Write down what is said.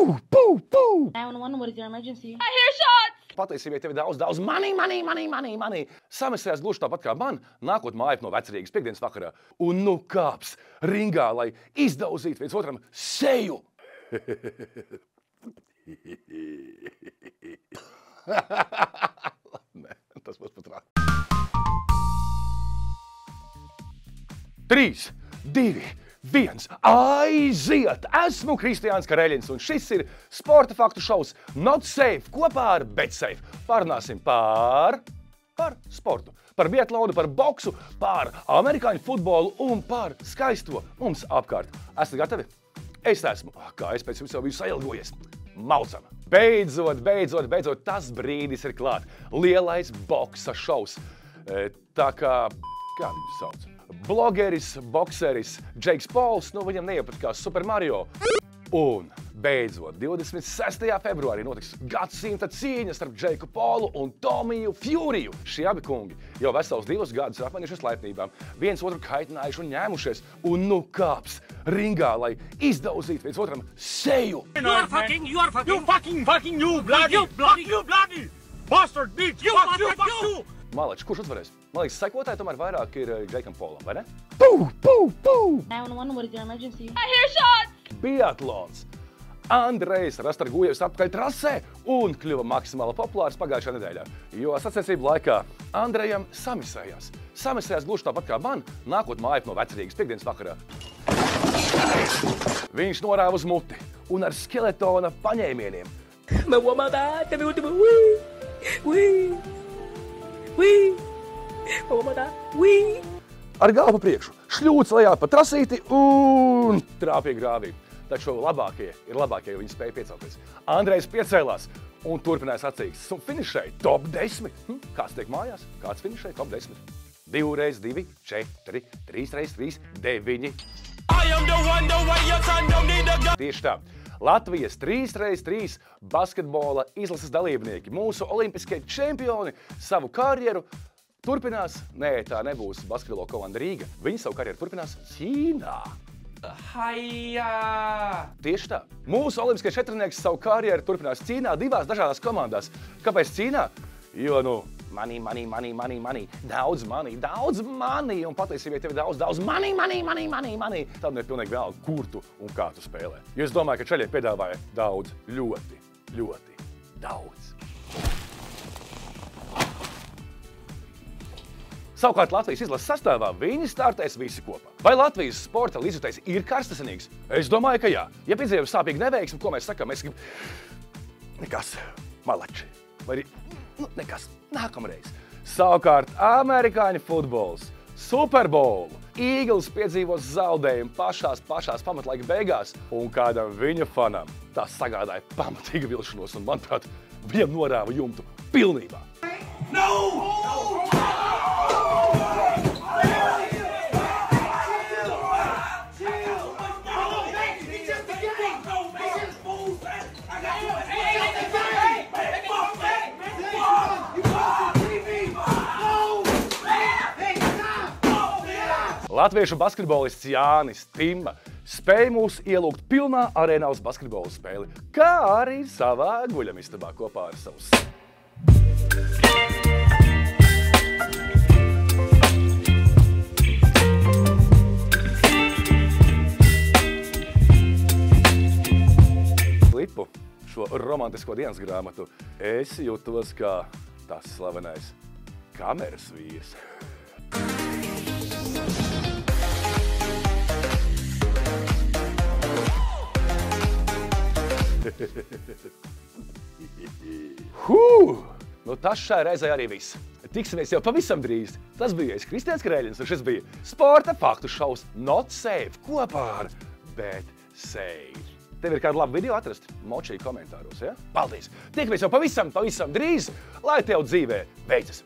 Pooh, pooh, pooh! 911, what is your emergency? I hear shots! Patiesībā tev ir daudz money. Samesējās gluži tāpat kā man, nākot mājā no Vecrīgas piekdienas vakarā. Un nu kāps ringā, lai izdauzītu viens otram seju. Nē, tas būs pat rāk. 3, 2, 1, aiziet! Esmu Kristiāns Kareļins, un šis ir sporta faktu šovs Not Safe kopā ar BetSafe. Parunāsim par sportu, par biatlonu, par boksu, par amerikāņu futbolu un par skaisto mums apkārt. Esat gatavi? Es esmu, kā es pēc jums jau biju sailgojies, maucam. Beidzot, tas brīdis ir klāt. Lielais boksa šovs. Tā kā viņu sauc? Blogeris, bokseris, Džeiks Pols, nu viņam neiepatikās Super Mario. Un beidzot, 26. februārī notiks gadsimta cīņa starp Džeiku Polu un Tomiju Fjuriju. Šie abi kungi jau vesels 2 gadus ir apmainījušies laipnībām, viens otru kaitinājuši un ņēmušies, un nu kāps ringā, lai izdauzītu viens otram seju. You are fucking, you bloody bastard, bitch, fuck you. Maleč, kurš uzvarēs? Man liekas, sekotāji tomēr vairāk ir Džeikam Polam, vai ne? Pooh, pooh, pooh! 911, what is your emergency? I hear shots! Biatlons. Andrejs Rastargujevs atpakaļ trasē un kļuva maksimāli populārs pagājušajā nedēļā, jo sacensību laikā Andrejam samisējās. Samisējās gluži tāpat kā man, nākot mājā no Vecrīgas piekdienas vakarā. Viņš norāva uz muti un ar skeletona paņēmieniem. Ar galvu priekšu, šļūts lejā pa trasīti un trāpīja grāvī. Taču labākie ir labākie, jo viņi spēja piecelties. Andrejs piecēlās un turpināja sacīkstes un finišēja top 10. Kāds tiek mājās? Kāds finišēja top 10? 2x2, 4, 3x3, 9. Tieši tā. Latvijas 3x3 basketbola izlases dalībnieki, mūsu olimpiskie čempioni, savu karjeru turpinās, tā nebūs basketbola komanda Rīga, viņi savu karjeru turpinās Ķīnā. Haijā! Tieši tā. Mūsu olimpiskie četrnieks savu karjeru turpinās Ķīnā 2 dažādās komandās. Kāpēc Ķīnā? Jo, money, daudz money, un patiesībā tev ir daudz money. Tad ir pilnīgi vienalga, kur tu un kā tu spēlē. Jo es domāju, ka čaļie piedāvāja daudz, ļoti daudz. Savukārt Latvijas izlases sastāvā viņi startēs visi kopā. Vai Latvijas sporta līdzjutējs ir karstasinīgs? Es domāju, ka jā. Ja piedzīvo sāpīgu neveiksmi, ko mēs sakām, mēs nekas, malači. Vai arī nekas, nākamreiz. Savukārt amerikāņu futbols, Super Bowl, Eagles piedzīvos zaudējumu pašās pamatlaika beigās, un kādam viņa fanam tas sagādāja pamatīgu vilšanos, un, manuprāt, viņam norāva jumtu pilnībā. Latviešu basketbolists Jānis Timma spēja mūs ielūgt pilnā arēnā uz basketbola spēli, kā arī savā guļamistabā kopā ar savus. Klipu, šo romantisko dienas grāmatu, es jūtos kā tas slavenais kameras vīrs. Nu tas šai reizē arī viss. Tiksimies jau pavisam drīz. Tas bija Kristiāns Kareļins, un šis bija sporta faktu šovs Not Safe kopā ar BetSafe. Tev ir kādu labu video atrast? Močī komentāros, ja? Paldies! Tiekamies jau pavisam drīz, lai tev dzīvē veicas!